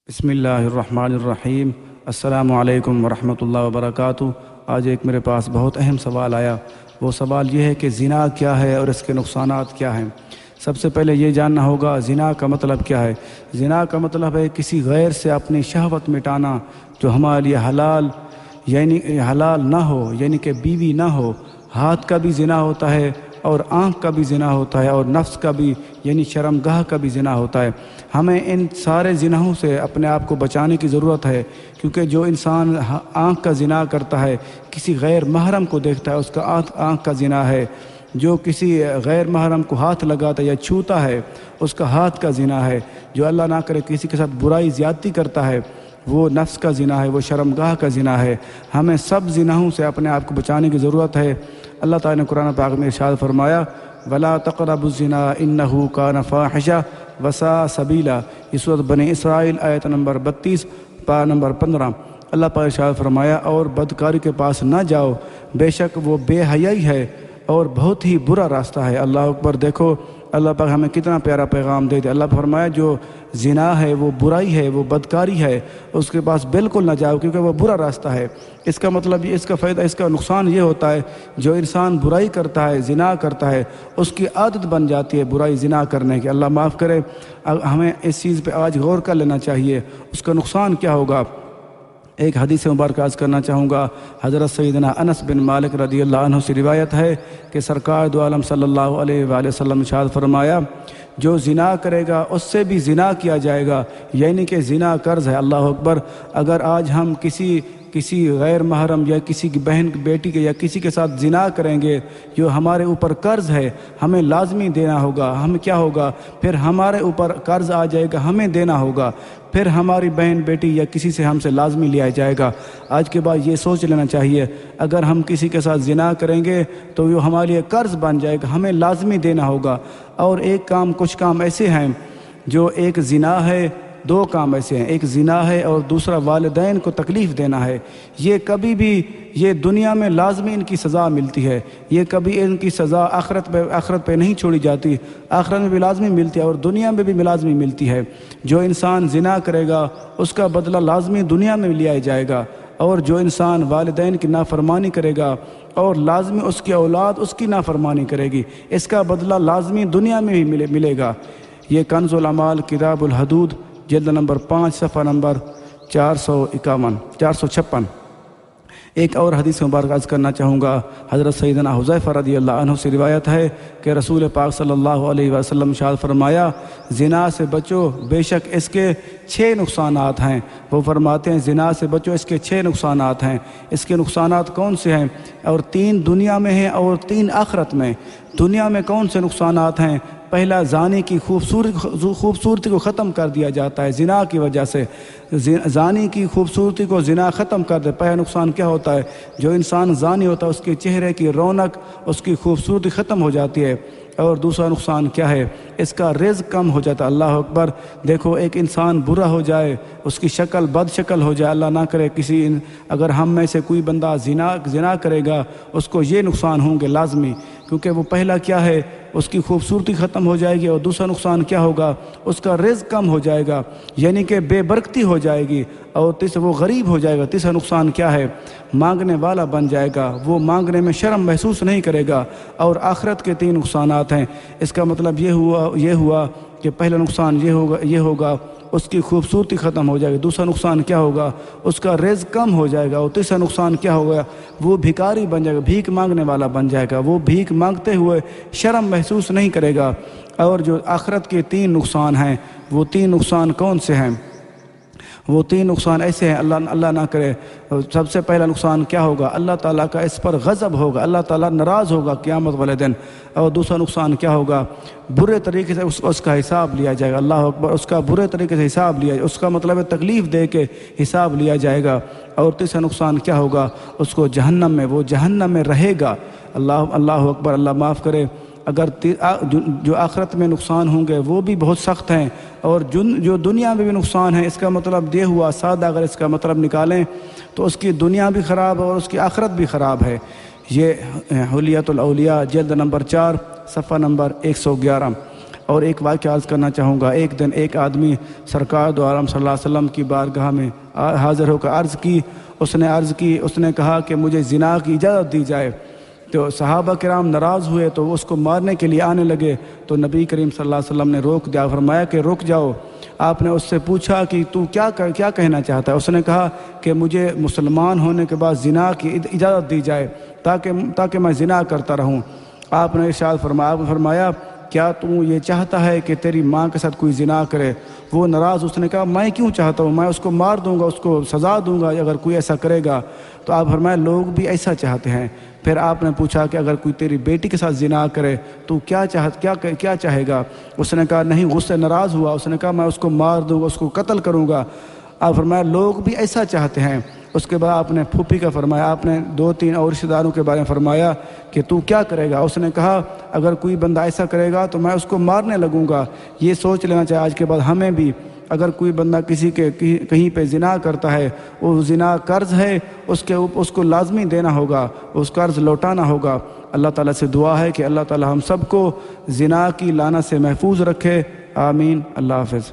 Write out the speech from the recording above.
بسم اللہ الرحمن الرحیم۔ السلام علیکم ورحمۃ اللہ وبرکاتہ۔ آج ایک میرے پاس بہت اہم سوال آیا۔ وہ سوال یہ ہے کہ زنا کیا ہے اور اس کے نقصانات کیا ہیں۔ سب سے پہلے یہ جاننا ہوگا زنا کا مطلب کیا ہے۔ زنا کا مطلب ہے کسی غیر سے اپنی شہوت مٹانا جو ہمارے لیے حلال نہ ہو، یعنی کہ بیوی نہ ہو۔ ہاتھ کا بھی زنا ہوتا ہے اور آنکھ کا بھی زنا ہوتا ہے اور نفس کا بھی یعنی شرمگاہ کا بھی زنا ہوتا ہے۔ ہمیں ان سارے زناؤں سے اپنے آپ کو بچانے کی ضرورت ہے، کیونکہ جو انسان آنکھ کا زنا کرتا ہے، کسی غیر محرم کو دیکھتا ہے، اس کا آنکھ کا زنا ہے۔ جو کسی غیر محرم کو ہاتھ لگاتا ہے یا چھوتا ہے، اس کا ہاتھ کا زنا ہے۔ جو اللہ نہ کرے کسی کے ساتھ برائی زیادتی کرتا ہے، وہ نفس کا زنا ہے، وہ شرمگاہ کا زنا ہے۔ ہمیں سب زناؤں سے اپنے آپ کو بچانے کی ضرورت ہے۔ اللہ تعالیٰ نے قرآن پاک میں ارشاد فرمایا وَلَا تَقْرَبُوا الزِّنَا إِنَّهُ كَانَ فَاحِشَةً وَسَاءَ سَبِيلًا۔ یہ سورۃ بنی اسرائیل آیت نمبر 32 پارہ نمبر 15۔ اللہ پاک ارشاد فرمایا اور بدکاری کے پاس نہ جاؤ، بے شک وہ بے حیائی ہے اور بہت ہی برا راستہ ہے۔ اللہ اکبر۔ دیکھو اللہ پاک ہمیں کتنا پیارا پیغام دیتے۔ اللہ فرمایا جو زنا ہے، وہ برائی ہے، وہ بدکاری ہے، اس کے پاس بالکل نہ جاؤ کیونکہ وہ برا راستہ ہے۔ اس کا مطلب اس کا فائدہ، اس کا نقصان یہ ہوتا ہے جو انسان برائی کرتا ہے، زنا کرتا ہے، اس کی عادت بن جاتی ہے برائی زنا کرنے کی۔ اللہ معاف کرے۔ ہمیں اس چیز پہ آج غور کر لینا چاہیے اس کا نقصان کیا ہوگا۔ ایک حدیث مبارکہ عرض کرنا چاہوں گا۔ حضرت سیدنا انس بن مالک رضی اللہ عنہ سے روایت ہے کہ سرکار دو عالم صلی اللہ علیہ وآلہ وسلم ارشاد فرمایا جو زنا کرے گا اس سے بھی زنا کیا جائے گا، یعنی کہ زنا قرض ہے۔ اللہ اکبر۔ اگر آج ہم کسی غیر محرم یا کسی کی بہن بیٹی کے یا کسی کے ساتھ زنا کریں گے، جو ہمارے اوپر قرض ہے، ہمیں لازمی دینا ہوگا۔ ہم کیا ہوگا پھر؟ ہمارے اوپر قرض آ جائے گا، ہمیں دینا ہوگا، پھر ہماری بہن بیٹی یا کسی سے ہم سے لازمی لیا جائے گا۔ آج کے بعد یہ سوچ لینا چاہیے اگر ہم کسی کے ساتھ زنا کریں گے تو وہ ہمارے لیے قرض بن جائے گا، ہمیں لازمی دینا ہوگا۔ اور کچھ کام ایسے ہیں جو ایک زنا ہے، دو کام ایسے ہیں، ایک زنا ہے اور دوسرا والدین کو تکلیف دینا ہے۔ یہ کبھی بھی یہ دنیا میں لازمی ان کی سزا ملتی ہے، یہ کبھی ان کی سزا آخرت پہ نہیں چھوڑی جاتی، آخرت میں بھی لازمی ملتی ہے اور دنیا میں بھی لازمی ملتی ہے۔ جو انسان زنا کرے گا اس کا بدلہ لازمی دنیا میں لیا جائے گا، اور جو انسان والدین کی نافرمانی کرے گا اور لازمی اس کی اولاد اس کی نافرمانی کرے گی، اس کا بدلہ لازمی دنیا میں بھی ملے گا۔ یہ کنز الاعمال کتاب الحدود جلد نمبر 5 صفحہ نمبر 456۔ ایک اور حدیث مبارک عرض کرنا چاہوں گا۔ حضرت سیدنا حذیفہ رضی اللہ عنہ سے روایت ہے کہ رسول پاک صلی اللہ علیہ وسلم ارشاد فرمایا زنا سے بچو، بے شک اس کے 6 نقصانات ہیں۔ وہ فرماتے ہیں زنا سے بچو، اس کے 6 نقصانات ہیں۔ اس کے نقصانات کون سے ہیں؟ اور 3 دنیا میں ہیں اور 3 آخرت میں۔ دنیا میں کون سے نقصانات ہیں؟ پہلا، زانی کی خوبصورتی کو ختم کر دیا جاتا ہے زنا کی وجہ سے۔ زانی کی خوبصورتی کو زنا ختم کر دے۔ پہلا نقصان کیا ہوتا ہے؟ جو انسان زانی ہوتا ہے اس کے چہرے کی رونق، اس کی خوبصورتی ختم ہو جاتی ہے۔ اور دوسرا نقصان کیا ہے؟ اس کا رزق کم ہو جاتا ہے۔ اللہ اکبر۔ دیکھو ایک انسان برا ہو جائے، اس کی شکل بد شکل ہو جائے، اللہ نہ کرے اگر ہم میں سے کوئی بندہ زنا کرے گا، اس کو یہ نقصان ہوں گے لازمی، کیونکہ وہ پہلا کیا ہے؟ اس کی خوبصورتی ختم ہو جائے گی، اور دوسرا نقصان کیا ہوگا؟ اس کا رزق کم ہو جائے گا، یعنی کہ بے برکتی ہو جائے گی، اور وہ غریب ہو جائے گا۔ تیسرا نقصان کیا ہے؟ مانگنے والا بن جائے گا، وہ مانگنے میں شرم محسوس نہیں کرے گا۔ اور آخرت کے 3 نقصانات ہیں۔ اس کا مطلب یہ ہوا کہ پہلا نقصان یہ ہوگا اس کی خوبصورتی ختم ہو جائے گی، دوسرا نقصان کیا ہوگا؟ اس کا رزق کم ہو جائے گا، اور تیسرا نقصان کیا ہوگا؟ وہ بھکاری بن جائے گا، بھیک مانگنے والا بن جائے گا، وہ بھیک مانگتے ہوئے شرم محسوس نہیں کرے گا۔ اور جو آخرت کے 3 نقصان ہیں، وہ 3 نقصان کون سے ہیں؟ وہ 3 نقصان ایسے ہیں، اللہ نہ کرے۔ سب سے پہلا نقصان کیا ہوگا؟ اللہ تعالیٰ کا اس پر غضب ہوگا، اللہ تعالیٰ ناراض ہوگا قیامت والے دن۔ اور دوسرا نقصان کیا ہوگا؟ برے طریقے سے اس کا حساب لیا جائے گا۔ اللہ اکبر۔ اس کا برے طریقے سے حساب لیا جائے، اس کا مطلب ہے تکلیف دے کے حساب لیا جائے گا۔ اور تیسرا نقصان کیا ہوگا؟ اس کو وہ جہنم میں رہے گا۔ اللہ اکبر۔ اللہ معاف کرے۔ اگر جو آخرت میں نقصان ہوں گے وہ بھی بہت سخت ہیں، اور جو دنیا میں بھی نقصان ہے، اس کا مطلب یہ ہوا سادہ اگر اس کا مطلب نکالیں تو اس کی دنیا بھی خراب ہے اور اس کی آخرت بھی خراب ہے۔ یہ حلیۃ الاولیاء جلد نمبر 4 صفحہ نمبر 111۔ اور ایک واقعہ عرض کرنا چاہوں گا۔ ایک دن ایک آدمی سرکار دو عالم صلی اللہ علیہ وسلم کی بارگاہ میں حاضر ہو کر اس نے کہا کہ مجھے زنا کی اجازت دی جائے۔ تو صحابہ کرام ناراض ہوئے تو اس کو مارنے کے لیے آنے لگے، تو نبی کریم صلی اللہ علیہ وسلم نے روک دیا، فرمایا کہ رک جاؤ۔ آپ نے اس سے پوچھا کہ تو کیا کہنا چاہتا ہے؟ اس نے کہا کہ مجھے مسلمان ہونے کے بعد زنا کی اجازت دی جائے تاکہ میں زنا کرتا رہوں۔ آپ نے ارشاد فرمایا کیا تو یہ چاہتا ہے کہ تیری ماں کے ساتھ کوئی زنا کرے؟ وہ ناراض، اس نے کہا میں کیوں چاہتا ہوں، میں اس کو مار دوں گا، اس کو سزا دوں گا اگر کوئی ایسا کرے گا۔ تو آپ فرمایا لوگ بھی ایسا چاہتے ہیں۔ پھر آپ نے پوچھا کہ اگر کوئی تیری بیٹی کے ساتھ زنا کرے تو کیا چاہے گا؟ اس نے کہا نہیں، غصے ناراض ہوا، اس نے کہا میں اس کو مار دوں گا، اس کو قتل کروں گا۔ آپ فرمایا لوگ بھی ایسا چاہتے ہیں۔ اس کے بعد آپ نے پھوپھی کا فرمایا، آپ نے 2-3 اور رشتہ داروں کے بارے میں فرمایا کہ تو کیا کرے گا؟ اس نے کہا اگر کوئی بندہ ایسا کرے گا تو میں اس کو مارنے لگوں گا۔ یہ سوچ لینا چاہیے آج کے بعد ہمیں بھی، اگر کوئی بندہ کہیں پہ زنا کرتا ہے، وہ زنا قرض ہے، اس کو لازمی دینا ہوگا، اس قرض لوٹانا ہوگا۔ اللہ تعالیٰ سے دعا ہے کہ اللہ تعالیٰ ہم سب کو زنا کی لعنت سے محفوظ رکھے، آمین۔ اللہ حافظ۔